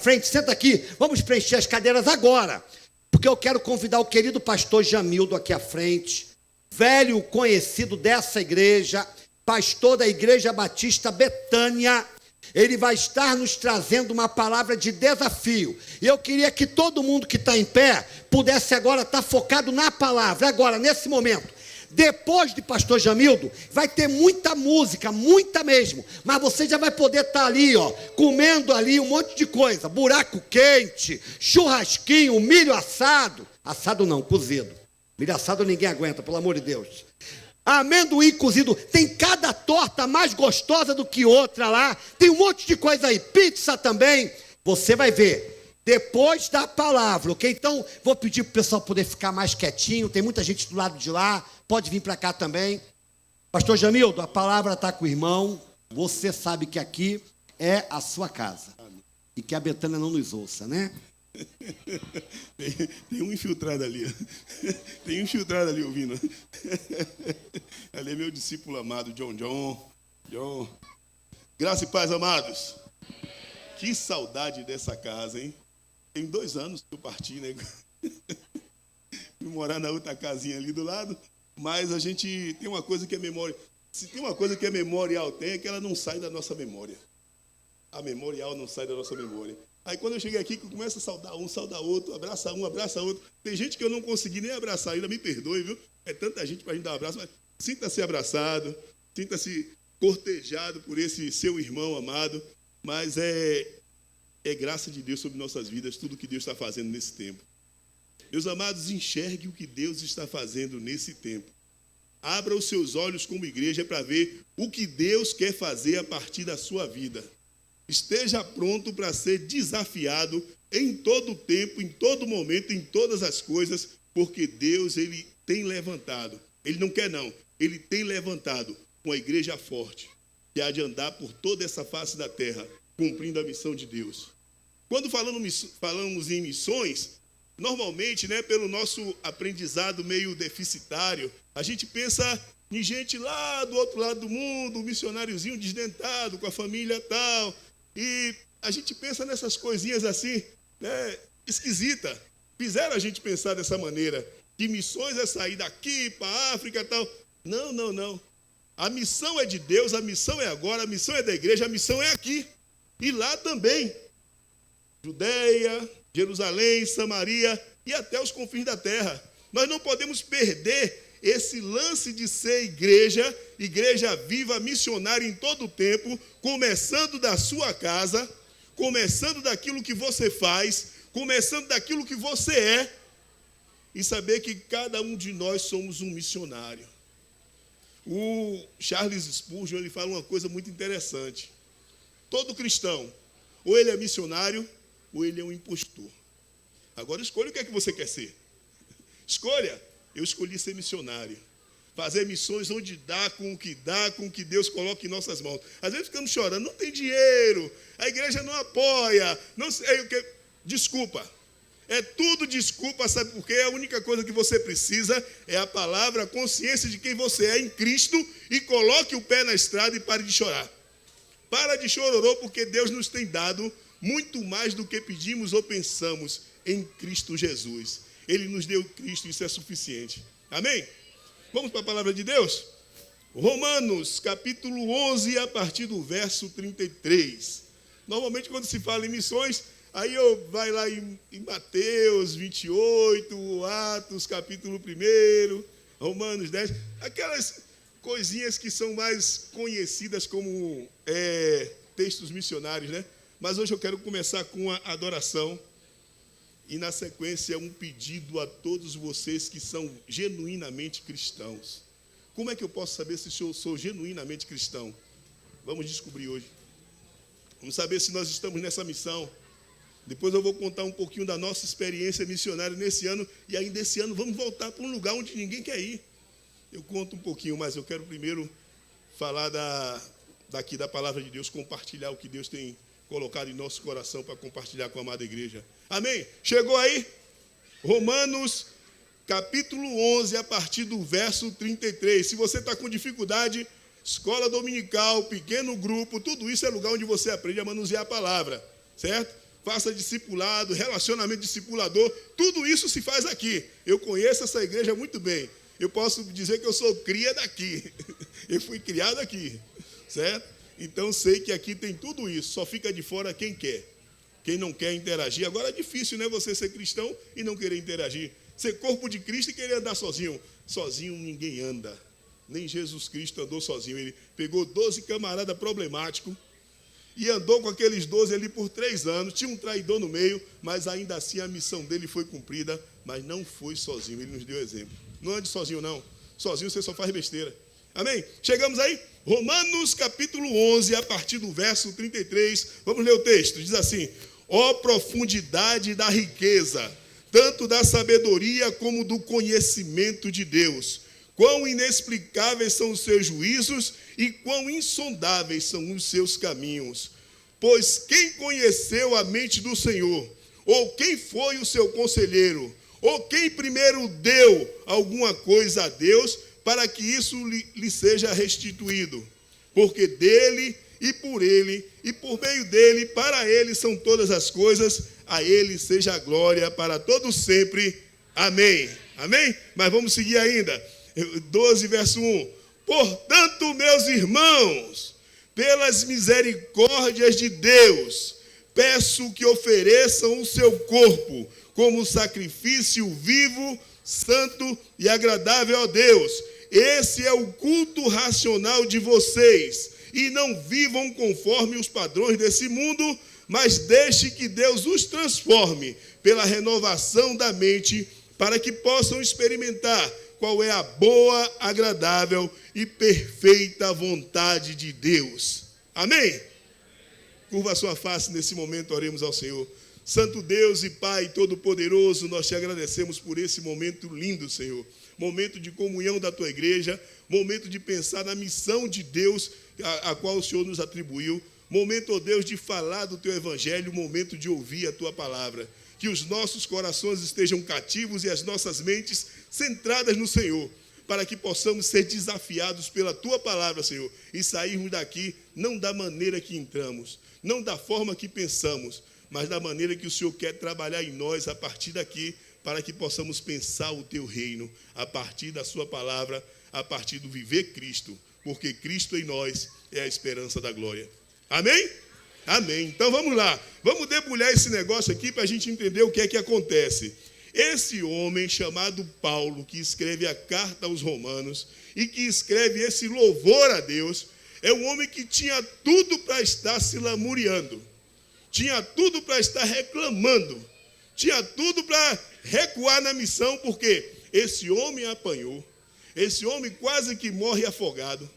frente, senta aqui, vamos preencher as cadeiras agora, porque eu quero convidar o querido pastor Jamildo aqui à frente, velho conhecido dessa igreja, pastor da Igreja Batista Betânia. Ele vai estar nos trazendo uma palavra de desafio, e eu queria que todo mundo que está em pé, pudesse agora estar focado na palavra, agora, nesse momento. Depois de pastor Jamildo, vai ter muita música, muita mesmo, mas você já vai poder estar ali, ó, comendo ali um monte de coisa, buraco quente, churrasquinho, milho assado não, cozido, milho assado ninguém aguenta, pelo amor de Deus, amendoim cozido, tem cada torta mais gostosa do que outra lá, tem um monte de coisa aí, pizza também, você vai ver. Depois da palavra, ok? Então, vou pedir para o pessoal poder ficar mais quietinho. Tem muita gente do lado de lá. Pode vir para cá também. Pastor Jamildo, a palavra está com o irmão. Você sabe que aqui é a sua casa. E que a Betânia não nos ouça, né? Tem um infiltrado ali. Tem um infiltrado ali ouvindo. Ali é meu discípulo amado, John. Graça e paz, amados. Que saudade dessa casa, hein? Tem 2 anos que eu parti, né? Fui morar na outra casinha ali do lado, mas a gente tem uma coisa que é memória. Se tem uma coisa que é memorial, é que ela não sai da nossa memória. A memorial não sai da nossa memória. Aí quando eu cheguei aqui, que eu começo a saudar um, saudar outro, abraça um, abraça outro. Tem gente que eu não consegui nem abraçar ainda, me perdoe, viu? É tanta gente para a gente dar um abraço, mas sinta-se abraçado, sinta-se cortejado por esse seu irmão amado, mas é graça de Deus sobre nossas vidas, tudo que Deus está fazendo nesse tempo. Meus amados, enxergue o que Deus está fazendo nesse tempo. Abra os seus olhos como igreja para ver o que Deus quer fazer a partir da sua vida. Esteja pronto para ser desafiado em todo tempo, em todo momento, em todas as coisas, porque Deus, Ele tem levantado. Ele não quer não, Ele tem levantado uma igreja forte, que há de andar por toda essa face da terra, cumprindo a missão de Deus. Quando falamos em missões, normalmente, né, pelo nosso aprendizado meio deficitário, a gente pensa em gente lá do outro lado do mundo, um missionáriozinho desdentado, com a família tal, e a gente pensa nessas coisinhas assim, né, esquisita. Fizeram a gente pensar dessa maneira, que missões é sair daqui para a África tal. Não. A missão é de Deus, a missão é agora, a missão é da igreja, a missão é aqui. E lá também, Judeia, Jerusalém, Samaria e até os confins da terra. Nós não podemos perder esse lance de ser igreja viva, missionária em todo o tempo, começando da sua casa, começando daquilo que você faz, começando daquilo que você é, e saber que cada um de nós somos um missionário. O Charles Spurgeon, ele fala uma coisa muito interessante. Todo cristão, ou ele é missionário, ou ele é um impostor. Agora escolha o que é que você quer ser. Escolha. Eu escolhi ser missionário. Fazer missões onde dá, com o que Deus coloca em nossas mãos. Às vezes ficamos chorando, não tem dinheiro, a igreja não apoia, não sei o que. Desculpa. É tudo desculpa, sabe por quê? A única coisa que você precisa é a palavra, a consciência de quem você é em Cristo, e coloque o pé na estrada e pare de chorar. Para de chororô, porque Deus nos tem dado muito mais do que pedimos ou pensamos em Cristo Jesus. Ele nos deu Cristo, isso é suficiente. Amém? Vamos para a palavra de Deus? Romanos, capítulo 11, a partir do verso 33. Normalmente, quando se fala em missões, aí vai lá em Mateus 28, Atos, capítulo 1, Romanos 10, aquelas coisinhas que são mais conhecidas como textos missionários, né? Mas hoje eu quero começar com a adoração e, na sequência, um pedido a todos vocês que são genuinamente cristãos. Como é que eu posso saber se eu sou genuinamente cristão? Vamos descobrir hoje. Vamos saber se nós estamos nessa missão. Depois eu vou contar um pouquinho da nossa experiência missionária nesse ano, e ainda esse ano vamos voltar para um lugar onde ninguém quer ir. Eu conto um pouquinho, mas eu quero primeiro falar daqui da palavra de Deus, compartilhar o que Deus tem colocado em nosso coração para compartilhar com a amada igreja. Amém? Chegou aí? Romanos, capítulo 11, a partir do verso 33. Se você está com dificuldade, escola dominical, pequeno grupo, tudo isso é lugar onde você aprende a manusear a palavra, certo? faça discipulado, relacionamento discipulador, tudo isso se faz aqui. Eu conheço essa igreja muito bem. Eu posso dizer que eu sou cria daqui. Eu fui criado aqui, certo? Então sei que aqui tem tudo isso, só fica de fora quem quer. Quem não quer interagir. Agora é difícil, né, você ser cristão e não querer interagir. Ser corpo de Cristo e querer andar sozinho. Sozinho ninguém anda. Nem Jesus Cristo andou sozinho. Ele pegou 12 camaradas problemáticos e andou com aqueles 12 ali por 3 anos. Tinha um traidor no meio, mas ainda assim a missão dele foi cumprida. Mas não foi sozinho, ele nos deu exemplo. Não ande sozinho, não. Sozinho você só faz besteira. Amém? Chegamos aí? Romanos capítulo 11, a partir do verso 33. Vamos ler o texto. Diz assim: ó profundidade da riqueza, tanto da sabedoria como do conhecimento de Deus. Quão inexplicáveis são os seus juízos e quão insondáveis são os seus caminhos. Pois quem conheceu a mente do Senhor? Ou quem foi o seu conselheiro? Ou quem primeiro deu alguma coisa a Deus para que isso lhe seja restituído? Porque dele e por ele e por meio dele, para ele são todas as coisas, a ele seja a glória para todos sempre. Amém. Amém? Mas vamos seguir ainda. 12, verso 1. Portanto, meus irmãos, pelas misericórdias de Deus, peço que ofereçam o seu corpo como sacrifício vivo, santo e agradável a Deus. Esse é o culto racional de vocês. E não vivam conforme os padrões desse mundo, mas deixe que Deus os transforme pela renovação da mente, para que possam experimentar qual é a boa, agradável e perfeita vontade de Deus. Amém? Curva a sua face nesse momento, oremos ao Senhor. Santo Deus e Pai Todo-Poderoso, nós te agradecemos por esse momento lindo, Senhor. Momento de comunhão da tua igreja, momento de pensar na missão de Deus a qual o Senhor nos atribuiu. Momento, ó Deus, de falar do teu evangelho, momento de ouvir a tua palavra. Que os nossos corações estejam cativos e as nossas mentes centradas no Senhor, para que possamos ser desafiados pela tua palavra, Senhor, e sairmos daqui não da maneira que entramos, não da forma que pensamos, mas da maneira que o Senhor quer trabalhar em nós a partir daqui, para que possamos pensar o teu reino a partir da sua palavra, a partir do viver Cristo, porque Cristo em nós é a esperança da glória. Amém? Amém. Então vamos lá. Vamos debulhar esse negócio aqui para a gente entender o que é que acontece. Esse homem chamado Paulo, que escreve a carta aos Romanos e que escreve esse louvor a Deus, é um homem que tinha tudo para estar se lamuriando, tinha tudo para estar reclamando, tinha tudo para recuar na missão, porque esse homem apanhou, esse homem quase que morre afogado.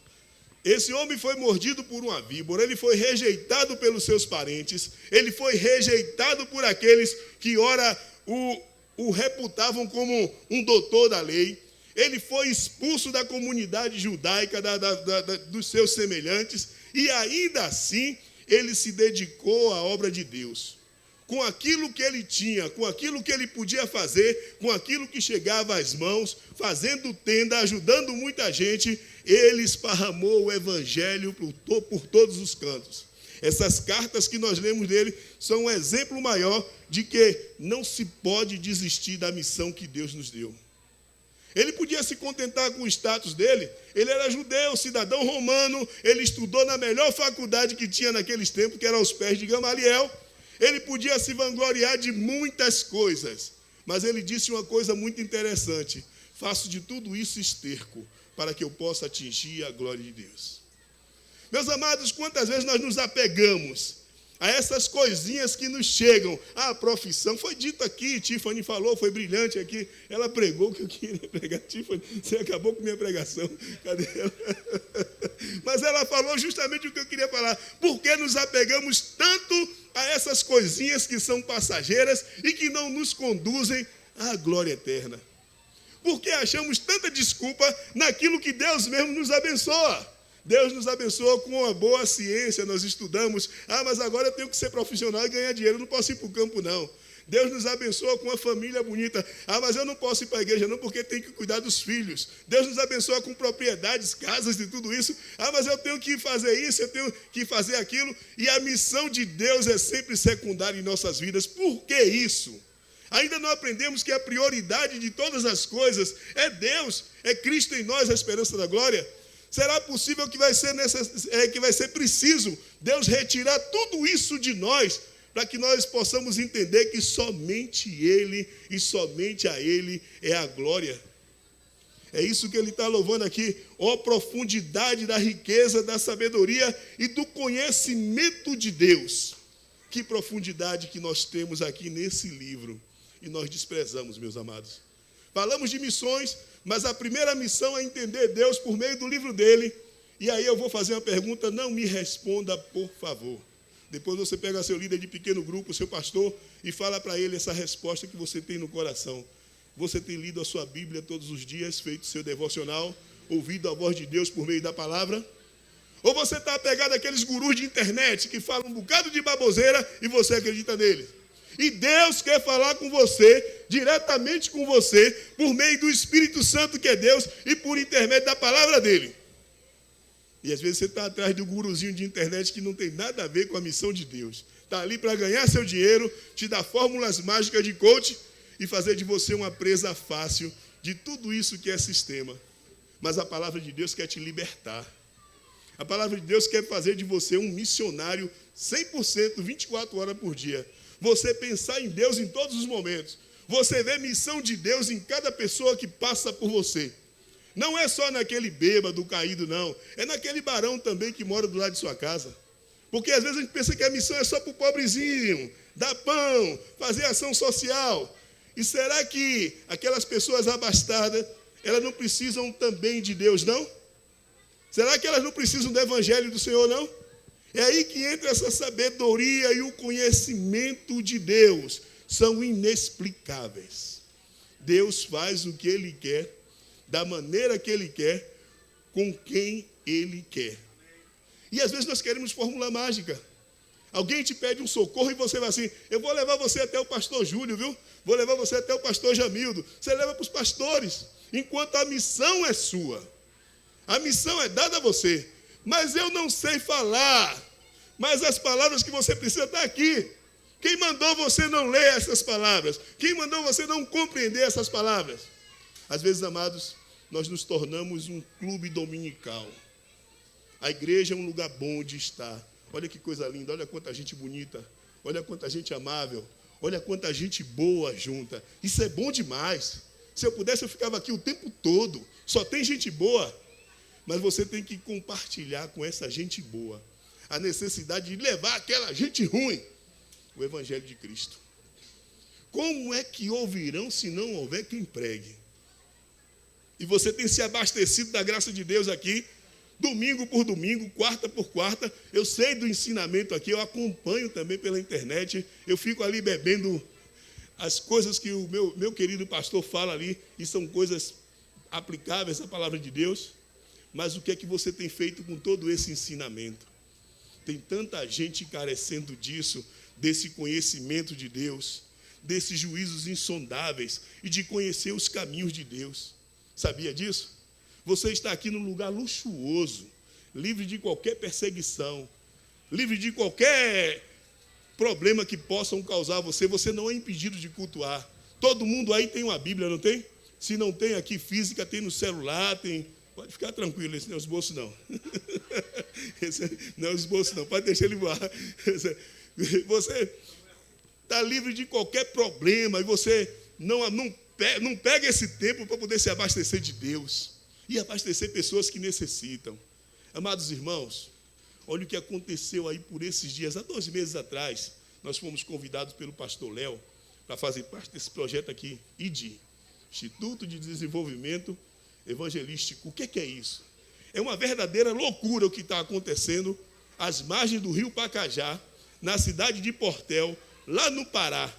Esse homem foi mordido por uma víbora, ele foi rejeitado pelos seus parentes, ele foi rejeitado por aqueles que ora o reputavam como um doutor da lei, ele foi expulso da comunidade judaica, dos seus semelhantes, e ainda assim ele se dedicou à obra de Deus. Com aquilo que ele tinha, com aquilo que ele podia fazer, com aquilo que chegava às mãos, fazendo tenda, ajudando muita gente, ele esparramou o evangelho por todos os cantos. Essas cartas que nós lemos dele são um exemplo maior de que não se pode desistir da missão que Deus nos deu. Ele podia se contentar com o status dele, ele era judeu, cidadão romano, ele estudou na melhor faculdade que tinha naqueles tempos, que era aos pés de Gamaliel. Ele podia se vangloriar de muitas coisas, mas ele disse uma coisa muito interessante: faço de tudo isso esterco, para que eu possa atingir a glória de Deus. Meus amados, quantas vezes nós nos apegamos a essas coisinhas que nos chegam? A profissão, foi dito aqui, Tiffany falou, foi brilhante aqui, ela pregou o que eu queria pregar. Tiffany, você acabou com minha pregação, cadê ela? Mas ela falou justamente o que eu queria falar. Por que nos apegamos tanto a essas coisinhas que são passageiras e que não nos conduzem à glória eterna? Porque achamos tanta desculpa naquilo que Deus mesmo nos abençoa. Deus nos abençoa com uma boa ciência, nós estudamos. Mas agora eu tenho que ser profissional e ganhar dinheiro, não posso ir para o campo, não. Deus nos abençoa com uma família bonita. Ah, mas eu não posso ir para a igreja não, porque tenho que cuidar dos filhos. Deus nos abençoa com propriedades, casas e tudo isso. Ah, mas eu tenho que fazer isso, eu tenho que fazer aquilo. E a missão de Deus é sempre secundária em nossas vidas. Por que isso? Ainda não aprendemos que a prioridade de todas as coisas é Deus, é Cristo em nós, a esperança da glória. Será possível que vai ser preciso Deus retirar tudo isso de nós, para que nós possamos entender que somente Ele e somente a Ele é a glória. É isso que ele está louvando aqui, ó profundidade da riqueza, da sabedoria e do conhecimento de Deus. Que profundidade que nós temos aqui nesse livro. E nós desprezamos, meus amados. Falamos de missões, mas a primeira missão é entender Deus por meio do livro dele. E aí eu vou fazer uma pergunta, não me responda, por favor. Depois você pega seu líder de pequeno grupo, seu pastor, e fala para ele essa resposta que você tem no coração. Você tem lido a sua Bíblia todos os dias, feito seu devocional, ouvido a voz de Deus por meio da palavra? Ou você está apegado àqueles gurus de internet que falam um bocado de baboseira e você acredita neles? E Deus quer falar com você, diretamente com você, por meio do Espírito Santo que é Deus e por intermédio da palavra dele. E às vezes você está atrás do guruzinho de internet que não tem nada a ver com a missão de Deus. Está ali para ganhar seu dinheiro, te dar fórmulas mágicas de coach e fazer de você uma presa fácil de tudo isso que é sistema. Mas a palavra de Deus quer te libertar. A palavra de Deus quer fazer de você um missionário 100%, 24 horas por dia. Você pensar em Deus em todos os momentos. Você vê missão de Deus em cada pessoa que passa por você. Não é só naquele bêbado caído, não. É naquele barão também que mora do lado de sua casa. Porque às vezes a gente pensa que a missão é só para o pobrezinho, dar pão, fazer ação social. E será que aquelas pessoas abastadas, elas não precisam também de Deus, não? Será que elas não precisam do evangelho do Senhor, não? É aí que entra essa sabedoria e o conhecimento de Deus. São inexplicáveis. Deus faz o que Ele quer, da maneira que Ele quer, com quem Ele quer. E às vezes nós queremos fórmula mágica. Alguém te pede um socorro e você vai assim, eu vou levar você até o pastor Júlio, viu? Vou levar você até o pastor Jamildo. Você leva para os pastores, enquanto a missão é sua. A missão é dada a você. Mas eu não sei falar. Mas as palavras que você precisa estão aqui. Quem mandou você não ler essas palavras? Quem mandou você não compreender essas palavras? Às vezes, amados, nós nos tornamos um clube dominical. A igreja é um lugar bom de estar. Olha que coisa linda, olha quanta gente bonita. Olha quanta gente amável. Olha quanta gente boa junta. Isso é bom demais. Se eu pudesse, eu ficava aqui o tempo todo. Só tem gente boa. Mas você tem que compartilhar com essa gente boa a necessidade de levar aquela gente ruim o evangelho de Cristo. Como é que ouvirão se não houver quem pregue? E você tem se abastecido da graça de Deus aqui, domingo por domingo, quarta por quarta. Eu sei do ensinamento aqui, eu acompanho também pela internet. Eu fico ali bebendo as coisas que o meu querido pastor fala ali, e são coisas aplicáveis à palavra de Deus. Mas o que é que você tem feito com todo esse ensinamento? Tem tanta gente carecendo disso, desse conhecimento de Deus, desses juízos insondáveis e de conhecer os caminhos de Deus. Sabia disso? Você está aqui num lugar luxuoso, livre de qualquer perseguição, livre de qualquer problema que possam causar a você. Você não é impedido de cultuar. Todo mundo aí tem uma Bíblia, não tem? Se não tem aqui física, tem no celular, tem... Pode ficar tranquilo, esse não é o esboço, não. Esse não é o esboço, não. Pode deixar ele voar. Você está livre de qualquer problema e você não pega esse tempo para poder se abastecer de Deus e abastecer pessoas que necessitam. Amados irmãos, olha o que aconteceu aí por esses dias. Há 2 meses atrás, nós fomos convidados pelo pastor Léo para fazer parte desse projeto aqui, ID, Instituto de Desenvolvimento Evangelístico. O que é isso? É uma verdadeira loucura o que está acontecendo às margens do rio Pacajá, na cidade de Portel, lá no Pará.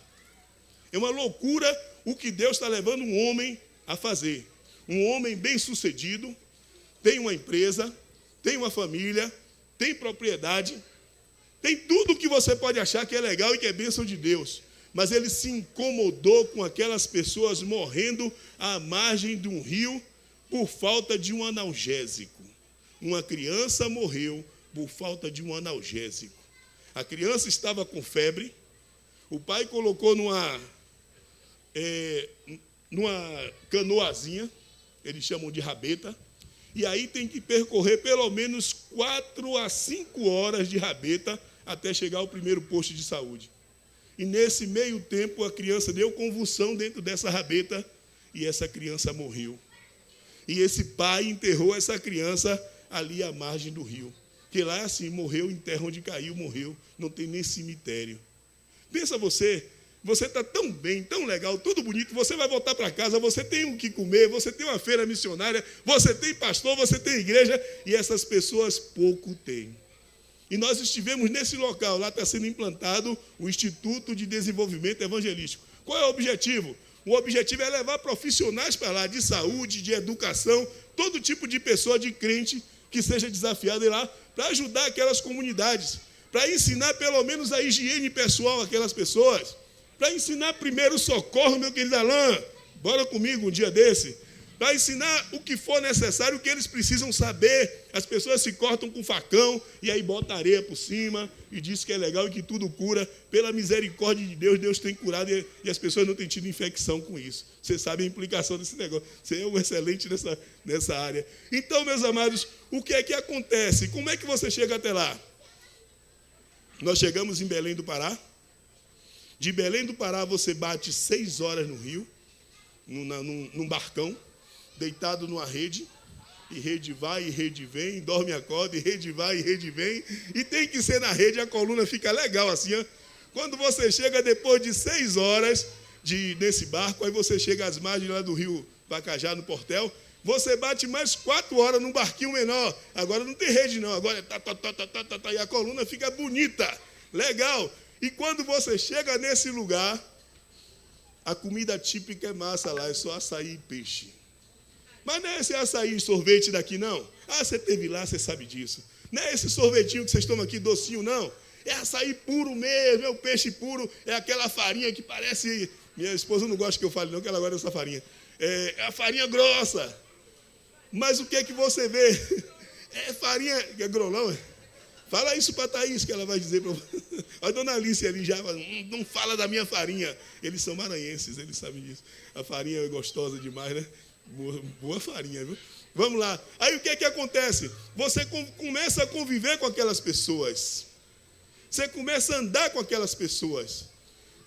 É uma loucura o que Deus está levando um homem a fazer. Um homem bem-sucedido, tem uma empresa, tem uma família, tem propriedade, tem tudo o que você pode achar que é legal e que é bênção de Deus. mas ele se incomodou com aquelas pessoas morrendo à margem de um rio por falta de um analgésico. Uma criança morreu por falta de um analgésico. A criança estava com febre, o pai colocou numa canoazinha, eles chamam de rabeta, e aí tem que percorrer pelo menos 4 a 5 horas de rabeta até chegar ao primeiro posto de saúde. E nesse meio tempo a criança deu convulsão dentro dessa rabeta e essa criança morreu. E esse pai enterrou essa criança ali à margem do rio. Que lá é assim, morreu em terra onde caiu, morreu, não tem nem cemitério. Pensa você está tão bem, tão legal, tudo bonito, você vai voltar para casa, você tem o que comer, você tem uma feira missionária, você tem pastor, você tem igreja, e essas pessoas pouco têm. E nós estivemos nesse local, lá está sendo implantado o Instituto de Desenvolvimento Evangelístico. Qual é o objetivo? O objetivo é levar profissionais para lá, de saúde, de educação, todo tipo de pessoa, de crente, que seja desafiado lá, para ajudar aquelas comunidades, para ensinar pelo menos a higiene pessoal àquelas pessoas, para ensinar primeiro socorro, meu querido Alain, bora comigo um dia desse, para ensinar o que for necessário, o que eles precisam saber. As pessoas se cortam com facão e aí bota areia por cima e diz que é legal e que tudo cura. Pela misericórdia de Deus, Deus tem curado e as pessoas não têm tido infecção com isso. Você sabe a implicação desse negócio. Você é um excelente nessa área. Então, meus amados, o que é que acontece? Como é que você chega até lá? Nós chegamos em Belém do Pará. De Belém do Pará, você bate 6 horas no rio, num barcão, deitado numa rede, e rede vai e rede vem, dorme e acorda, e rede vai e rede vem, e tem que ser na rede, a coluna fica legal assim, ó. Quando você chega depois de 6 horas nesse barco, aí você chega às margens lá do rio Pacajá, no Portel, você bate mais 4 horas num barquinho menor, agora não tem rede não, agora e a coluna fica bonita, legal. E quando você chega nesse lugar, a comida típica é massa lá, é só açaí e peixe. Mas não é esse açaí e sorvete daqui, não. Ah, você esteve lá, você sabe disso. Não é esse sorvetinho que vocês tomam aqui, docinho, não. É açaí puro mesmo, é o peixe puro, é aquela farinha que parece... Minha esposa não gosta que eu fale, não, que ela gosta dessa farinha. É a farinha grossa. Mas o que é que você vê? É farinha... É grolão, Fala isso para a Thaís, que ela vai dizer para você. A dona Alice ali já não fala da minha farinha. Eles são maranhenses, eles sabem disso. A farinha é gostosa demais, né? Boa farinha, viu? Vamos lá. Aí o que é que acontece? Você começa a conviver com aquelas pessoas. Você começa a andar com aquelas pessoas.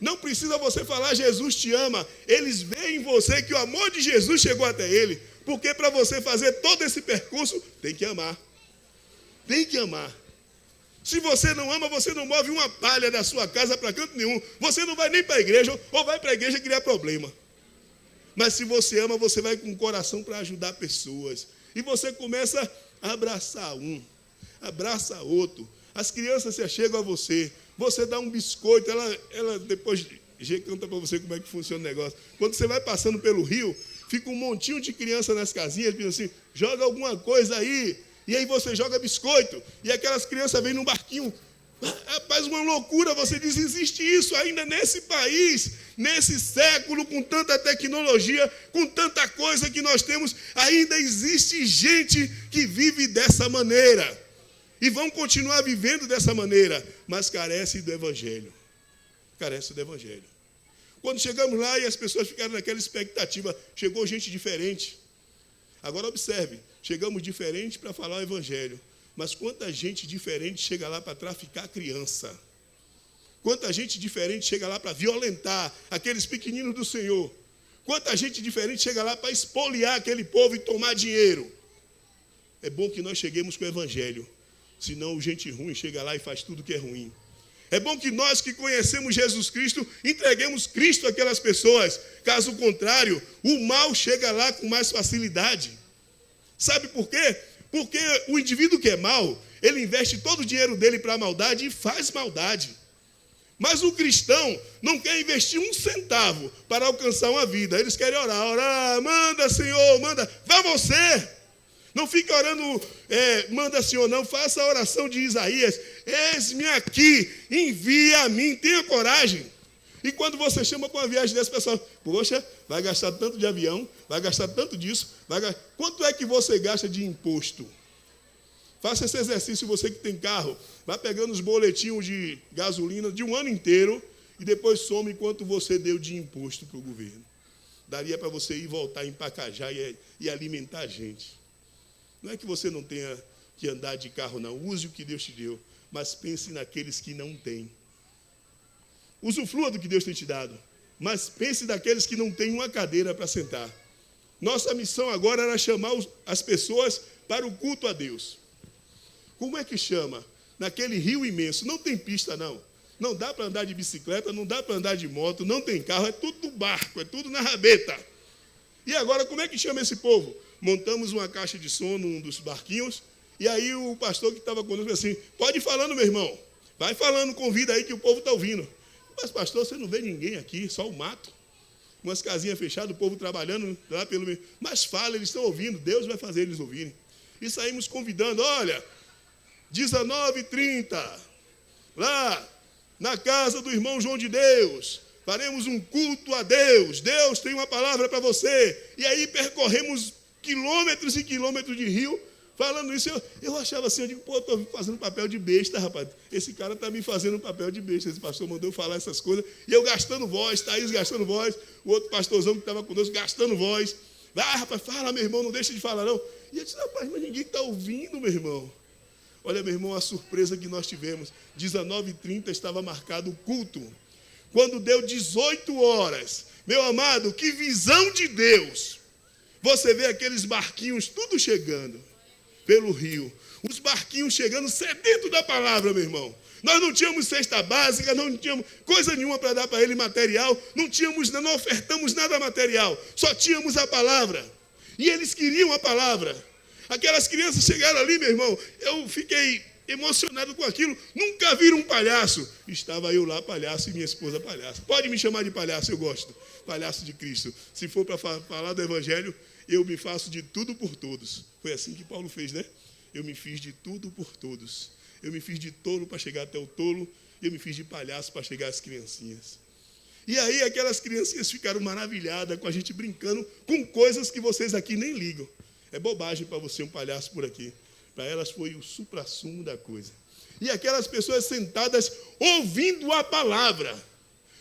Não precisa você falar, Jesus te ama. Eles veem em você que o amor de Jesus chegou até ele. Porque para você fazer todo esse percurso, tem que amar. Tem que amar. Se você não ama, você não move uma palha da sua casa para canto nenhum. Você não vai nem para a igreja, ou vai para a igreja criar problema. Mas se você ama, você vai com o coração para ajudar pessoas. E você começa a abraçar um, abraça outro. As crianças se achegam a você. Você dá um biscoito, ela depois canta para você como é que funciona o negócio. Quando você vai passando pelo rio, fica um montinho de criança nas casinhas, dizendo assim, joga alguma coisa aí. E aí você joga biscoito. E aquelas crianças vêm num barquinho. Rapaz, uma loucura, você diz, existe isso ainda nesse país, nesse século, com tanta tecnologia, com tanta coisa que nós temos, ainda existe gente que vive dessa maneira. E vão continuar vivendo dessa maneira, mas carece do Evangelho. Carece do Evangelho. Quando chegamos lá e as pessoas ficaram naquela expectativa, chegou gente diferente. Agora observe, chegamos diferente para falar o Evangelho. Mas quanta gente diferente chega lá para traficar criança. Quanta gente diferente chega lá para violentar aqueles pequeninos do Senhor. Quanta gente diferente chega lá para espoliar aquele povo e tomar dinheiro. É bom que nós cheguemos com o Evangelho. Senão gente ruim chega lá e faz tudo que é ruim. É bom que nós que conhecemos Jesus Cristo, entreguemos Cristo àquelas pessoas. Caso contrário, o mal chega lá com mais facilidade. Sabe por quê? Porque o indivíduo que é mau, ele investe todo o dinheiro dele para a maldade e faz maldade. Mas o cristão não quer investir 1 centavo para alcançar uma vida. Eles querem orar, manda Senhor, manda, vá você. Não fique orando, manda Senhor, não, faça a oração de Isaías. Eis-me aqui, envia a mim, tenha coragem. E quando você chama para uma viagem dessa, pessoal, poxa, vai gastar tanto de avião, vai gastar tanto disso, quanto é que você gasta de imposto? Faça esse exercício, você que tem carro, vai pegando os boletinhos de gasolina de um ano inteiro e depois some quanto você deu de imposto para o governo. Daria para você ir voltar em Pacajá e alimentar a gente. Não é que você não tenha que andar de carro, não. Use o que Deus te deu, mas pense naqueles que não têm. Usufrua do que Deus tem te dado, mas pense naqueles que não têm uma cadeira para sentar. Nossa missão agora era chamar as pessoas para o culto a Deus. Como é que chama? Naquele rio imenso, não tem pista não. Não dá para andar de bicicleta, não dá para andar de moto, não tem carro, é tudo barco, é tudo na rabeta. E agora como é que chama esse povo? Montamos uma caixa de som num dos barquinhos, e aí o pastor que estava conosco disse assim, pode ir falando, meu irmão, vai falando, convida aí que o povo está ouvindo. Mas pastor, você não vê ninguém aqui, só o mato. Umas casinhas fechadas, o povo trabalhando lá pelo meio. Mas fala, eles estão ouvindo, Deus vai fazer eles ouvirem. E saímos convidando, olha, 19h30, lá na casa do irmão João de Deus, faremos um culto a Deus, Deus tem uma palavra para você. E aí percorremos quilômetros e quilômetros de rio, falando isso, eu achava assim, eu digo, pô, estou fazendo papel de besta, rapaz. Esse cara está me fazendo papel de besta. Esse pastor mandou eu falar essas coisas. E eu gastando voz, Thaís gastando voz, o outro pastorzão que estava conosco gastando voz. Ah, rapaz, fala, meu irmão, não deixa de falar, não. E eu disse, rapaz, mas ninguém está ouvindo, meu irmão. Olha, meu irmão, a surpresa que nós tivemos. 19h30 estava marcado o culto. Quando deu 18 horas, meu amado, que visão de Deus. Você vê aqueles barquinhos tudo chegando pelo rio, os barquinhos chegando sedento da palavra, meu irmão. Nós não tínhamos cesta básica, não tínhamos coisa nenhuma para dar para ele material, não ofertamos nada material, só tínhamos a palavra. E eles queriam a palavra. Aquelas crianças chegaram ali, meu irmão, eu fiquei emocionado com aquilo, nunca viram um palhaço. Estava eu lá, palhaço, e minha esposa palhaço. Pode me chamar de palhaço, eu gosto. Palhaço de Cristo. Se for para falar do Evangelho, eu me faço de tudo por todos. Foi assim que Paulo fez, né? Eu me fiz de tudo por todos. Eu me fiz de tolo para chegar até o tolo. E eu me fiz de palhaço para chegar às criancinhas. E aí aquelas criancinhas ficaram maravilhadas com a gente brincando com coisas que vocês aqui nem ligam. É bobagem para você um palhaço por aqui. Para elas foi o suprassumo da coisa. E aquelas pessoas sentadas ouvindo a palavra.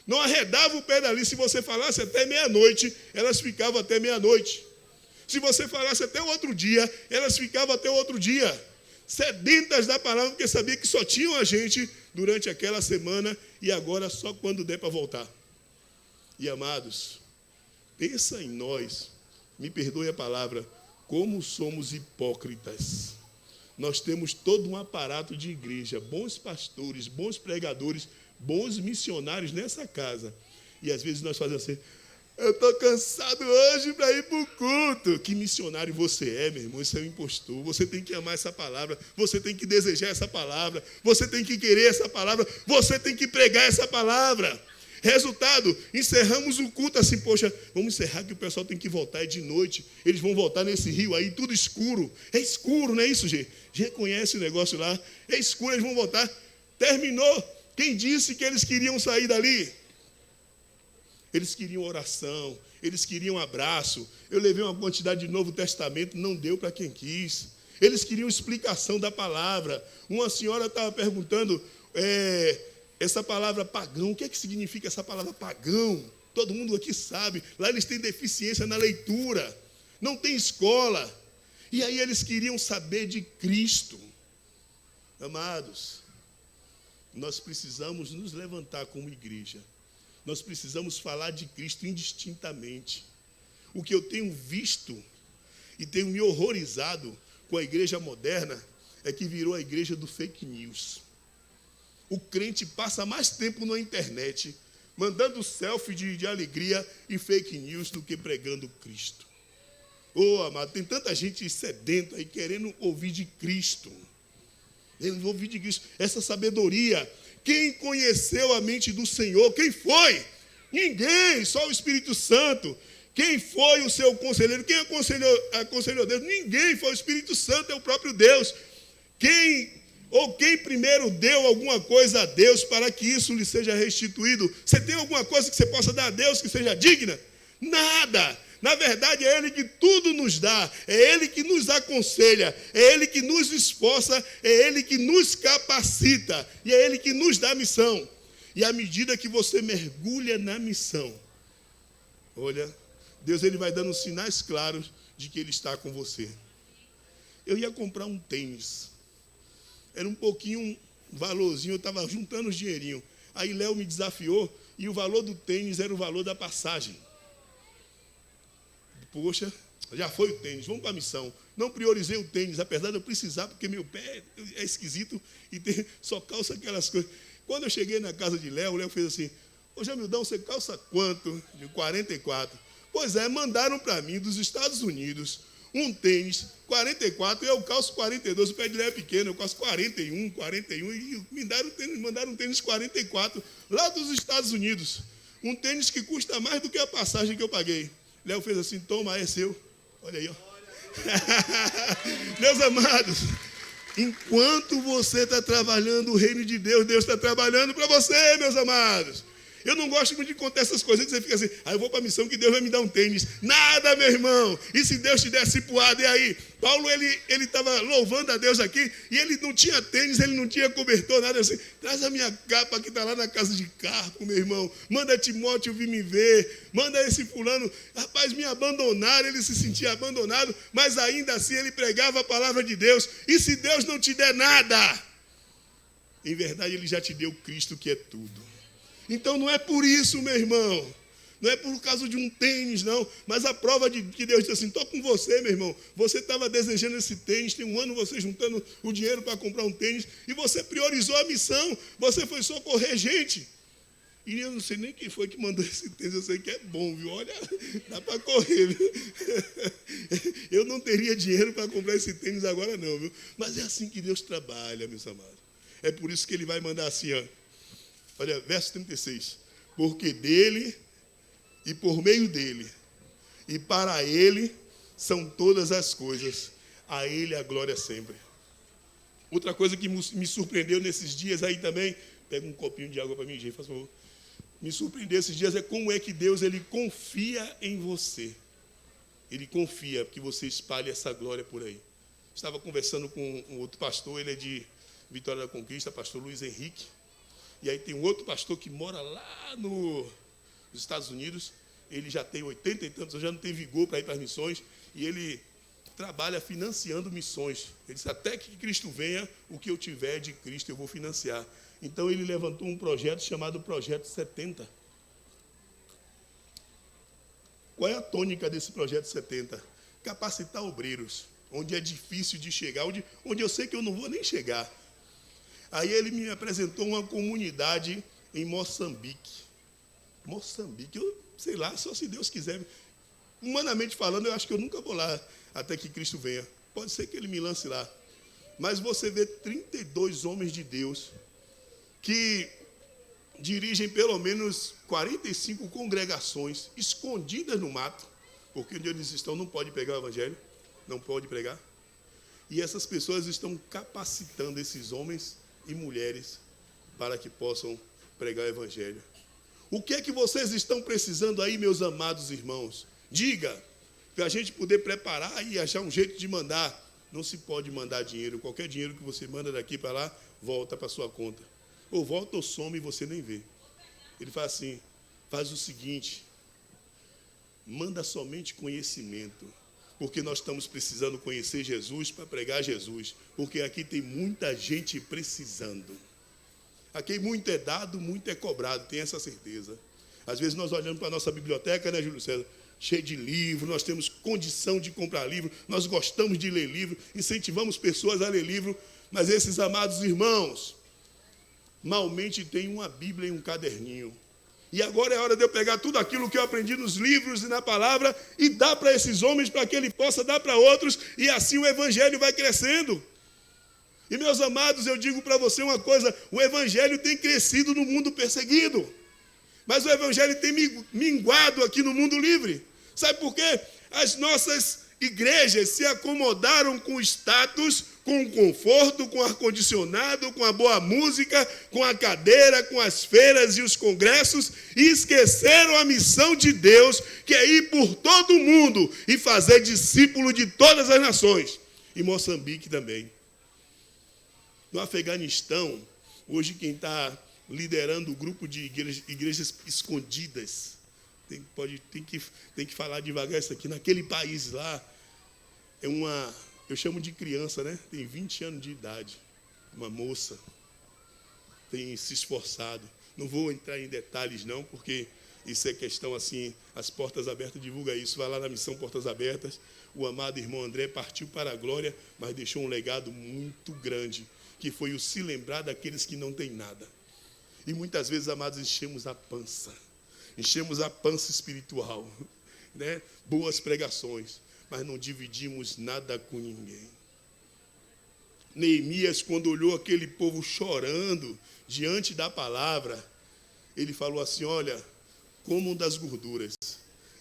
Não arredavam o pé dali. Se você falasse até meia-noite, elas ficavam até meia-noite. Se você falasse até o outro dia, elas ficavam até o outro dia. Sedentas da palavra, porque sabia que só tinham a gente durante aquela semana e agora só quando der para voltar. E amados, pensa em nós, me perdoe a palavra, como somos hipócritas. Nós temos todo um aparato de igreja, bons pastores, bons pregadores, bons missionários nessa casa. E às vezes nós fazemos assim, eu estou cansado hoje para ir para o culto. Que missionário você é, meu irmão? Isso é um impostor. Você tem que amar essa palavra, você tem que desejar essa palavra, você tem que querer essa palavra, você tem que pregar essa palavra. Resultado, encerramos o culto assim, poxa, vamos encerrar que o pessoal tem que voltar, é de noite, eles vão voltar nesse rio aí, tudo escuro. É escuro, não é isso, gente? Reconhece o negócio lá, é escuro, eles vão voltar. Terminou. Quem disse que eles queriam sair dali? Eles queriam oração, eles queriam abraço. Eu levei uma quantidade de Novo Testamento, não deu para quem quis. Eles queriam explicação da palavra. Uma senhora estava perguntando, essa palavra pagão, o que é que significa essa palavra pagão? Todo mundo aqui sabe, lá eles têm deficiência na leitura, não tem escola. E aí eles queriam saber de Cristo. Amados, nós precisamos nos levantar como igreja. Nós precisamos falar de Cristo indistintamente. O que eu tenho visto e tenho me horrorizado com a igreja moderna é que virou a igreja do fake news. O crente passa mais tempo na internet, mandando selfie de alegria e fake news do que pregando Cristo. Oh, amado, tem tanta gente sedenta aí querendo ouvir de Cristo. Ouvir de Cristo, essa sabedoria. Quem conheceu a mente do Senhor? Quem foi? Ninguém, só o Espírito Santo. Quem foi o seu conselheiro? Quem aconselhou Deus? Ninguém, foi o Espírito Santo, é o próprio Deus. Quem Ou quem primeiro deu alguma coisa a Deus para que isso lhe seja restituído? Você tem alguma coisa que você possa dar a Deus que seja digna? Nada. Na verdade, é Ele que tudo nos dá, é Ele que nos aconselha, é Ele que nos esforça, é Ele que nos capacita, e é Ele que nos dá a missão. E à medida que você mergulha na missão, olha, Deus ele vai dando sinais claros de que Ele está com você. Eu ia comprar um tênis, era um pouquinho valorzinho, eu estava juntando os dinheirinhos. Aí Léo me desafiou e o valor do tênis era o valor da passagem. Poxa, já foi o tênis, vamos para a missão. Não priorizei o tênis, apesar de eu precisar, porque meu pé é esquisito e só calça aquelas coisas. Quando eu cheguei na casa de Léo, o Léo fez assim: ô Jamildão, você calça quanto? De 44. Pois é, mandaram para mim dos Estados Unidos um tênis 44, e eu calço 42, o pé de Léo é pequeno, eu calço 41, e mandaram um tênis 44, lá dos Estados Unidos. Um tênis que custa mais do que a passagem que eu paguei. Léo fez assim: toma, é seu. Olha aí, ó. Meus amados, enquanto você está trabalhando o reino de Deus, Deus está trabalhando para você, meus amados. Eu não gosto muito de contar essas coisas, que você fica assim: eu vou para a missão que Deus vai me dar um tênis. Nada, meu irmão. E se Deus te der cipuado? E aí? Paulo, ele estava louvando a Deus aqui, e ele não tinha tênis, ele não tinha cobertor, nada assim. Traz a minha capa que está lá na casa de Carpo, meu irmão. Manda Timóteo vir me ver. Manda esse fulano. Rapaz, me abandonaram, ele se sentia abandonado, mas ainda assim ele pregava a palavra de Deus. E se Deus não te der nada, em verdade ele já te deu Cristo, que é tudo. Então não é por isso, meu irmão, não é por causa de um tênis, não, mas a prova de que Deus disse assim: estou com você, meu irmão, você estava desejando esse tênis, tem um ano você juntando o dinheiro para comprar um tênis, e você priorizou a missão, você foi socorrer gente. E eu não sei nem quem foi que mandou esse tênis, eu sei que é bom, viu? Olha, dá para correr, viu? Eu não teria dinheiro para comprar esse tênis agora não, viu? Mas é assim que Deus trabalha, meus amados. É por isso que Ele vai mandar assim, ó. Olha, verso 36. Porque dele e por meio dele e para ele são todas as coisas. A ele a glória sempre. Outra coisa que me surpreendeu nesses dias aí também, pega um copinho de água para mim, gente, faz favor. Me surpreendeu esses dias é como é que Deus ele confia em você. Ele confia que você espalhe essa glória por aí. Estava conversando com um outro pastor, ele é de Vitória da Conquista, pastor Luiz Henrique. E aí tem um outro pastor que mora lá nos Estados Unidos. Ele já tem 80 e tantos, já não tem vigor para ir para as missões. E ele trabalha financiando missões. Ele disse: até que Cristo venha, o que eu tiver de Cristo eu vou financiar. Então ele levantou um projeto chamado Projeto 70. Qual é a tônica desse Projeto 70? Capacitar obreiros, onde é difícil de chegar, onde eu sei que eu não vou nem chegar. Aí ele me apresentou uma comunidade em Moçambique. Moçambique, eu sei lá, só se Deus quiser. Humanamente falando, eu acho que eu nunca vou lá até que Cristo venha. Pode ser que Ele me lance lá. Mas você vê 32 homens de Deus que dirigem pelo menos 45 congregações escondidas no mato, porque onde eles estão não pode pregar o evangelho, não pode pregar. E essas pessoas estão capacitando esses homens e mulheres para que possam pregar o evangelho. O que é que vocês estão precisando aí, meus amados irmãos? Diga, para a gente poder preparar e achar um jeito de mandar. Não se pode mandar dinheiro. Qualquer dinheiro que você manda daqui para lá, volta para a sua conta. Ou volta ou some e você nem vê. Ele faz assim: faz o seguinte, manda somente conhecimento. Porque nós estamos precisando conhecer Jesus para pregar Jesus. Porque aqui tem muita gente precisando. Aqui muito é dado, muito é cobrado, tem essa certeza. Às vezes nós olhamos para a nossa biblioteca, né, Júlio César? Cheio de livro, nós temos condição de comprar livro, nós gostamos de ler livro, incentivamos pessoas a ler livro, mas esses amados irmãos, malmente têm uma Bíblia e um caderninho. E agora é hora de eu pegar tudo aquilo que eu aprendi nos livros e na palavra e dar para esses homens, para que ele possa dar para outros, e assim o evangelho vai crescendo. E, meus amados, eu digo para você uma coisa: o evangelho tem crescido no mundo perseguido, mas o evangelho tem minguado aqui no mundo livre. Sabe por quê? As nossas igrejas se acomodaram com o status, com conforto, com ar-condicionado, com a boa música, com a cadeira, com as feiras e os congressos, e esqueceram a missão de Deus, que é ir por todo o mundo e fazer discípulo de todas as nações. E Moçambique também. No Afeganistão, hoje quem está liderando o grupo de igrejas escondidas, tem que falar devagar isso aqui, naquele país lá, eu chamo de criança, né? Tem 20 anos de idade, uma moça, tem se esforçado. Não vou entrar em detalhes não, porque isso é questão assim, as Portas Abertas divulga isso, vai lá na missão Portas Abertas. O amado irmão André partiu para a glória, mas deixou um legado muito grande, que foi o se lembrar daqueles que não têm nada. E muitas vezes, amados, enchemos a pança espiritual, né? Boas pregações, mas não dividimos nada com ninguém. Neemias, quando olhou aquele povo chorando diante da palavra, ele falou assim: olha, comam das gorduras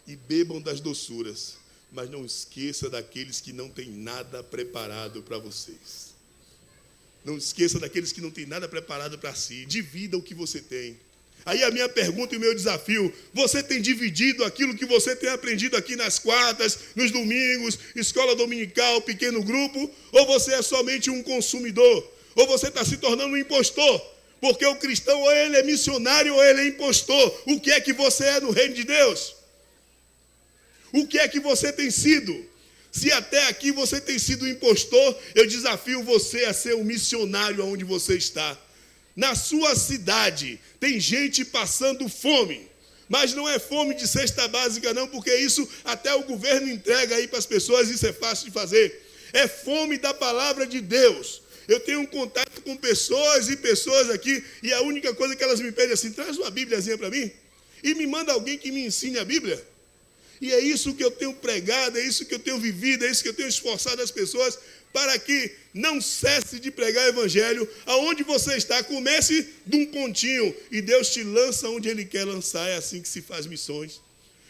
e bebam das doçuras, mas não esqueça daqueles que não têm nada preparado para vocês. Não esqueça daqueles que não têm nada preparado para si. Divida o que você tem. Aí a minha pergunta e o meu desafio: você tem dividido aquilo que você tem aprendido aqui nas quartas, nos domingos, escola dominical, pequeno grupo? Ou você é somente um consumidor? Ou você está se tornando um impostor? Porque o cristão, ou ele é missionário, ou ele é impostor. O que é que você é no reino de Deus? O que é que você tem sido? Se até aqui você tem sido impostor, eu desafio você a ser um missionário aonde você está. Na sua cidade tem gente passando fome, mas não é fome de cesta básica não, porque isso até o governo entrega aí para as pessoas, isso é fácil de fazer. É fome da palavra de Deus. Eu tenho um contato com pessoas e pessoas aqui, e a única coisa que elas me pedem é assim: traz uma bíbliazinha para mim, e me manda alguém que me ensine a Bíblia. E é isso que eu tenho pregado, é isso que eu tenho vivido, é isso que eu tenho esforçado as pessoas, para que não cesse de pregar o evangelho. Aonde você está, comece de um pontinho, e Deus te lança onde Ele quer lançar. É assim que se faz missões.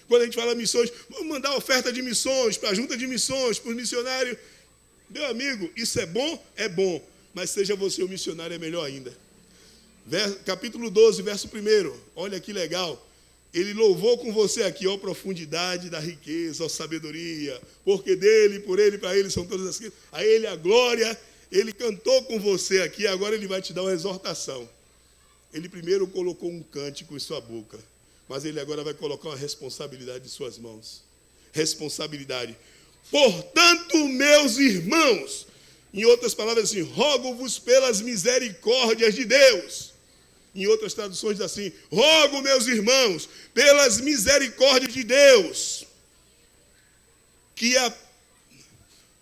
Quando a gente fala missões, vamos mandar oferta de missões, para a junta de missões, para os missionários. Meu amigo, isso é bom, mas seja você o missionário é melhor ainda. Capítulo 12, verso 1, olha que legal. Ele louvou com você aqui, ó, a profundidade da riqueza, a sabedoria, porque dele, por ele, para ele são todas as coisas. A ele a glória. Ele cantou com você aqui, agora ele vai te dar uma exortação. Ele primeiro colocou um cântico em sua boca, mas ele agora vai colocar uma responsabilidade em suas mãos. Responsabilidade. Portanto, meus irmãos, em outras palavras assim, rogo-vos pelas misericórdias de Deus. Em outras traduções diz assim: rogo, meus irmãos, pelas misericórdias de Deus,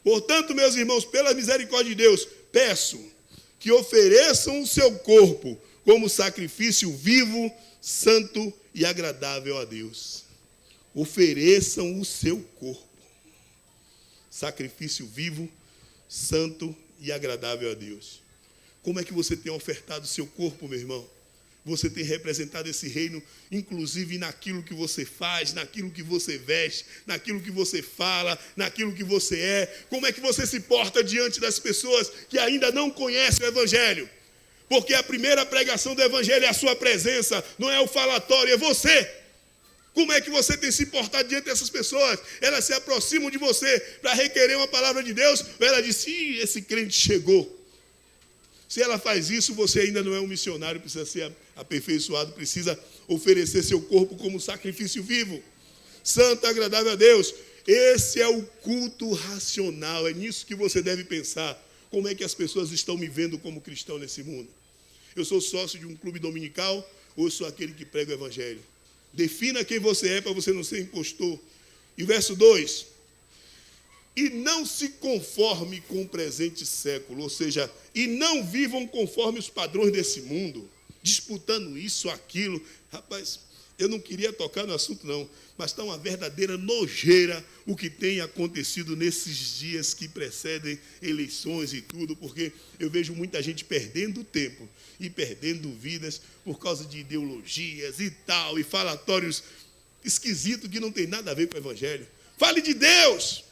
portanto, meus irmãos, pela misericórdia de Deus, peço que ofereçam o seu corpo como sacrifício vivo, santo e agradável a Deus. Ofereçam o seu corpo. Sacrifício vivo, santo e agradável a Deus. Como é que você tem ofertado o seu corpo, meu irmão? Você tem representado esse reino, inclusive naquilo que você faz, naquilo que você veste, naquilo que você fala, naquilo que você é. Como é que você se porta diante das pessoas que ainda não conhecem o Evangelho? Porque a primeira pregação do Evangelho é a sua presença, não é o falatório, é você. Como é que você tem se portado diante dessas pessoas? Elas se aproximam de você para requerer uma palavra de Deus, ou ela diz: esse crente chegou. Se ela faz isso, você ainda não é um missionário, precisa ser aperfeiçoado, precisa oferecer seu corpo como sacrifício vivo, santo, agradável a Deus. Esse é o culto racional, é nisso que você deve pensar. Como é que as pessoas estão me vendo como cristão nesse mundo? Eu sou sócio de um clube dominical ou eu sou aquele que prega o evangelho? Defina quem você é para você não ser impostor. E verso 2: e não se conforme com o presente século, ou seja, e não vivam conforme os padrões desse mundo, disputando isso, aquilo. Rapaz, eu não queria tocar no assunto não, mas está uma verdadeira nojeira o que tem acontecido nesses dias que precedem eleições e tudo, porque eu vejo muita gente perdendo tempo e perdendo vidas por causa de ideologias e tal, e falatórios esquisitos que não tem nada a ver com o evangelho. Fale de Deus!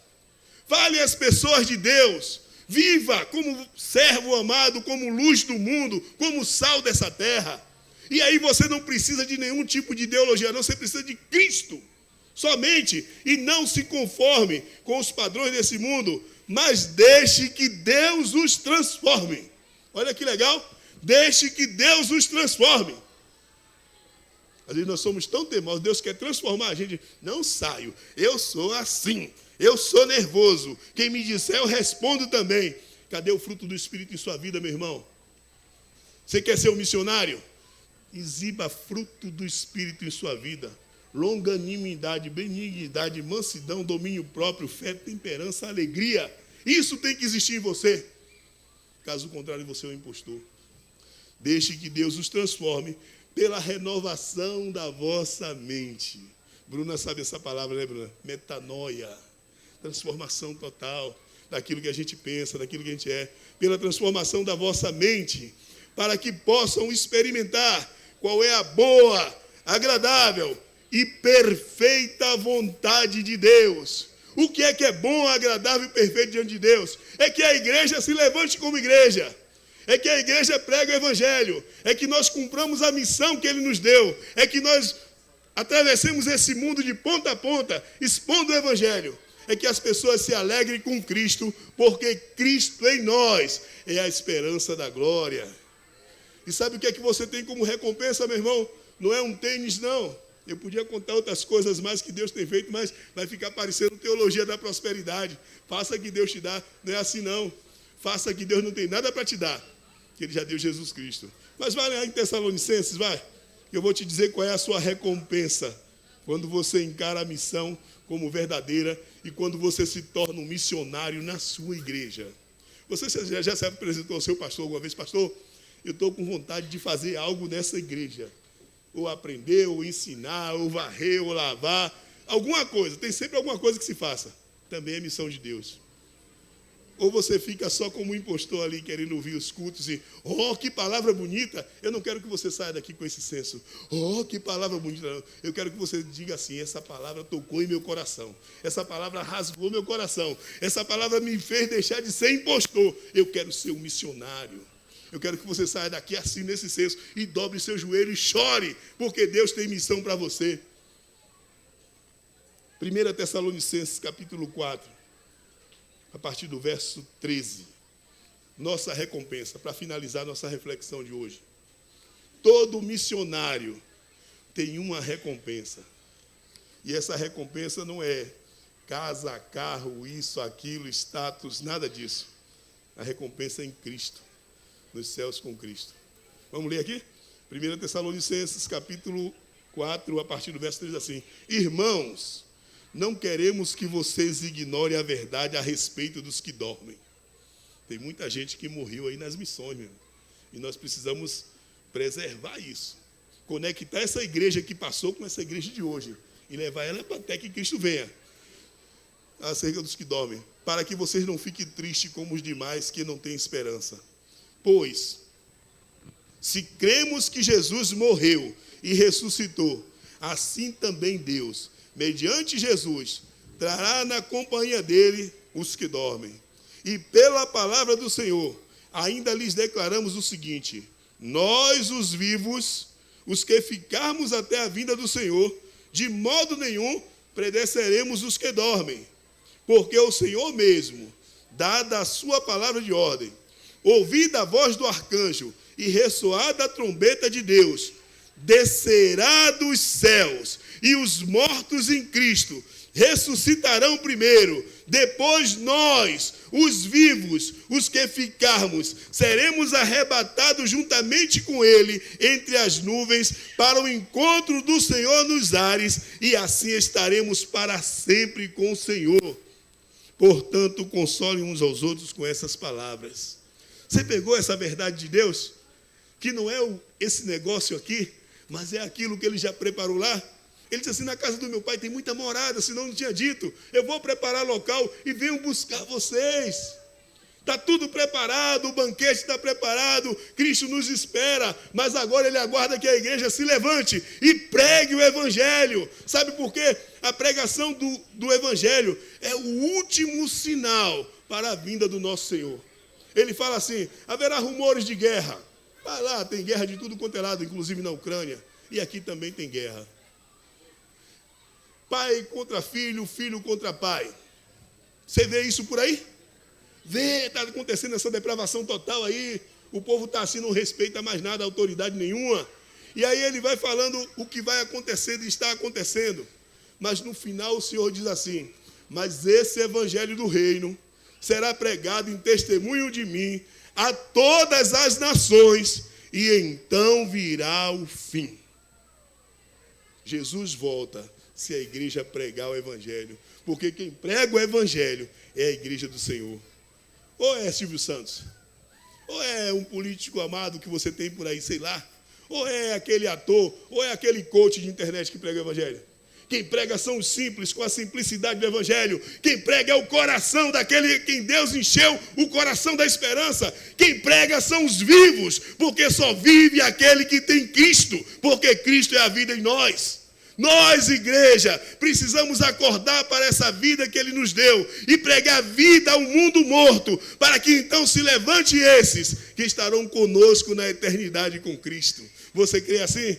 Fale às pessoas de Deus. Viva como servo amado, como luz do mundo, como sal dessa terra. E aí você não precisa de nenhum tipo de ideologia, não. Você precisa de Cristo somente. E não se conforme com os padrões desse mundo, mas deixe que Deus os transforme. Olha que legal. Deixe que Deus os transforme. Às vezes nós somos tão teimosos, Deus quer transformar a gente. Não saio, eu sou assim, eu sou nervoso. Quem me disser, eu respondo também. Cadê o fruto do Espírito em sua vida, meu irmão? Você quer ser um missionário? Exiba fruto do Espírito em sua vida. Longanimidade, benignidade, mansidão, domínio próprio, fé, temperança, alegria. Isso tem que existir em você. Caso contrário, você é um impostor. Deixe que Deus os transforme pela renovação da vossa mente. Bruna sabe essa palavra, né, Bruna? Metanoia. Transformação total daquilo que a gente pensa, daquilo que a gente é. Pela transformação da vossa mente, para que possam experimentar qual é a boa, agradável e perfeita vontade de Deus. O que é bom, agradável e perfeito diante de Deus? É que a igreja se levante como igreja. É que a igreja pregue o evangelho. É que nós cumpramos a missão que ele nos deu. É que nós atravessemos esse mundo de ponta a ponta, expondo o evangelho. É que as pessoas se alegrem com Cristo, porque Cristo em nós é a esperança da glória. E sabe o que é que você tem como recompensa, meu irmão? Não é um tênis, não. Eu podia contar outras coisas mais que Deus tem feito, mas vai ficar parecendo teologia da prosperidade. Faça que Deus te dá. Não é assim, não. Faça que Deus não tem nada para te dar, que Ele já deu Jesus Cristo. Mas vai lá em Tessalonicenses, vai. Eu vou te dizer qual é a sua recompensa quando você encara a missão como verdadeira e quando você se torna um missionário na sua igreja. Você já se apresentou ao seu pastor alguma vez? Pastor, eu estou com vontade de fazer algo nessa igreja. Ou aprender, ou ensinar, ou varrer, ou lavar. Alguma coisa. Tem sempre alguma coisa que se faça. Também é missão de Deus. Ou você fica só como um impostor ali, querendo ouvir os cultos e, oh, que palavra bonita. Eu não quero que você saia daqui com esse senso. Oh, que palavra bonita. Eu quero que você diga assim, essa palavra tocou em meu coração. Essa palavra rasgou meu coração. Essa palavra me fez deixar de ser impostor. Eu quero ser um missionário. Eu quero que você saia daqui assim, nesse senso, e dobre seu joelho e chore, porque Deus tem missão para você. 1 Tessalonicenses, capítulo 4, a partir do verso 13. Nossa recompensa, para finalizar nossa reflexão de hoje. Todo missionário tem uma recompensa. E essa recompensa não é casa, carro, isso, aquilo, status, nada disso. A recompensa é em Cristo. Nos céus com Cristo. Vamos ler aqui? 1 Tessalonicenses, capítulo 4, a partir do verso 3, assim. Irmãos, não queremos que vocês ignorem a verdade a respeito dos que dormem. Tem muita gente que morreu aí nas missões, meu. E nós precisamos preservar isso. Conectar essa igreja que passou com essa igreja de hoje. E levar ela até que Cristo venha. Acerca dos que dormem. Para que vocês não fiquem tristes como os demais que não têm esperança. Pois, se cremos que Jesus morreu e ressuscitou, assim também Deus, mediante Jesus, trará na companhia dele os que dormem. E pela palavra do Senhor, ainda lhes declaramos o seguinte: nós, os vivos, os que ficarmos até a vinda do Senhor, de modo nenhum precederemos os que dormem. Porque o Senhor mesmo, dada a sua palavra de ordem, ouvida a voz do arcanjo e ressoada a trombeta de Deus, descerá dos céus, e os mortos em Cristo ressuscitarão primeiro. Depois nós, os vivos, os que ficarmos, seremos arrebatados juntamente com ele entre as nuvens para o encontro do Senhor nos ares, e assim estaremos para sempre com o Senhor. Portanto, consolem uns aos outros com essas palavras. Você pegou essa verdade de Deus? Que não é esse negócio aqui, mas é aquilo que ele já preparou lá. Ele disse assim, na casa do meu pai tem muita morada, senão não tinha dito. Eu vou preparar local e venho buscar vocês. Está tudo preparado, o banquete está preparado, Cristo nos espera, mas agora ele aguarda que a igreja se levante e pregue o evangelho. Sabe por quê? A pregação do evangelho é o último sinal para a vinda do nosso Senhor. Ele fala assim, haverá rumores de guerra. Vai lá, tem guerra de tudo quanto é lado, inclusive na Ucrânia. E aqui também tem guerra. Pai contra filho, filho contra pai. Você vê isso por aí? Vê, está acontecendo essa depravação total aí. O povo está assim, não respeita mais nada, autoridade nenhuma. E aí ele vai falando o que vai acontecendo e está acontecendo. Mas no final o Senhor diz assim, mas esse evangelho do reino será pregado em testemunho de mim a todas as nações, e então virá o fim. Jesus volta se a igreja pregar o evangelho, porque quem prega o evangelho é a igreja do Senhor. Ou é Silvio Santos, ou é um político amado que você tem por aí, sei lá, ou é aquele ator, ou é aquele coach de internet que prega o evangelho. Quem prega são os simples, com a simplicidade do evangelho. Quem prega é o coração daquele quem Deus encheu o coração da esperança. Quem prega são os vivos, porque só vive aquele que tem Cristo, porque Cristo é a vida em nós. Nós, igreja, precisamos acordar para essa vida que Ele nos deu e pregar vida ao mundo morto, para que então se levante esses que estarão conosco na eternidade com Cristo. Você crê assim?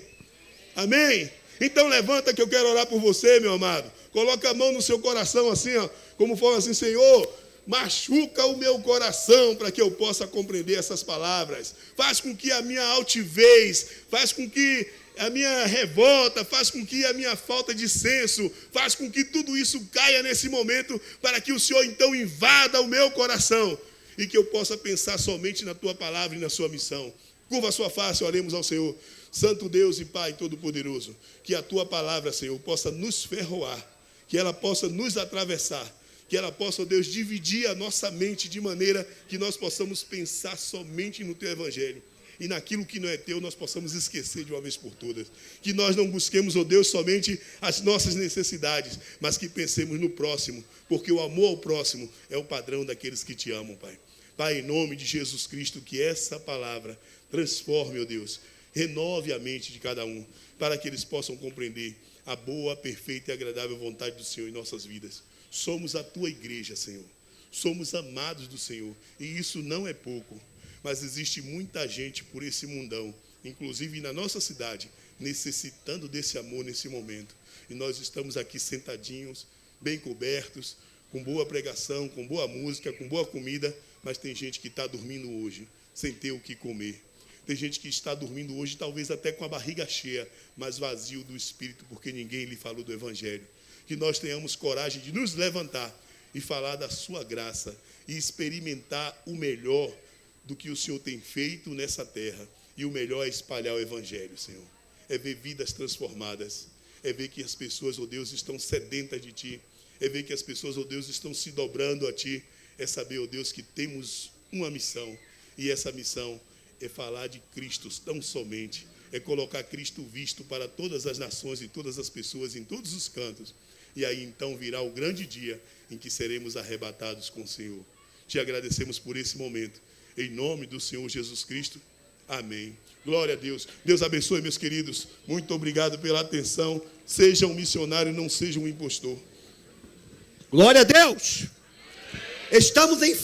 Amém? Então levanta que eu quero orar por você, meu amado. Coloca a mão no seu coração assim, ó, como fala assim, Senhor, machuca o meu coração para que eu possa compreender essas palavras. Faz com que a minha altivez, faz com que a minha revolta, faz com que a minha falta de senso, faz com que tudo isso caia nesse momento, para que o Senhor então invada o meu coração e que eu possa pensar somente na tua palavra e na sua missão. Curva a sua face, oremos ao Senhor. Santo Deus e Pai Todo-Poderoso, que a tua palavra, Senhor, possa nos ferroar, que ela possa nos atravessar, que ela possa, Deus, dividir a nossa mente de maneira que nós possamos pensar somente no teu evangelho. E naquilo que não é teu, nós possamos esquecer de uma vez por todas. Que nós não busquemos, ó Deus, somente as nossas necessidades, mas que pensemos no próximo, porque o amor ao próximo é o padrão daqueles que te amam, Pai. Pai, em nome de Jesus Cristo, que essa palavra transforme, ó Deus, renove a mente de cada um, para que eles possam compreender a boa, perfeita e agradável vontade do Senhor em nossas vidas. Somos a tua igreja, Senhor. Somos amados do Senhor, e isso não é pouco. Mas existe muita gente por esse mundão, inclusive na nossa cidade, necessitando desse amor nesse momento. E nós estamos aqui sentadinhos, bem cobertos, com boa pregação, com boa música, com boa comida, mas tem gente que está dormindo hoje, sem ter o que comer. Tem gente que está dormindo hoje, talvez até com a barriga cheia, mas vazio do Espírito, porque ninguém lhe falou do Evangelho. Que nós tenhamos coragem de nos levantar e falar da sua graça e experimentar o melhor do que o Senhor tem feito nessa terra. E o melhor é espalhar o Evangelho, Senhor. É ver vidas transformadas. É ver que as pessoas, ó Deus, estão sedentas de Ti. É ver que as pessoas, ó Deus, estão se dobrando a Ti. É saber, ó Deus, que temos uma missão. E essa missão é falar de Cristo tão somente. É colocar Cristo visto para todas as nações e todas as pessoas em todos os cantos. E aí então virá o grande dia em que seremos arrebatados com o Senhor. Te agradecemos por esse momento. Em nome do Senhor Jesus Cristo. Amém. Glória a Deus. Deus abençoe, meus queridos. Muito obrigado pela atenção. Seja um missionário, não seja um impostor. Glória a Deus. Estamos em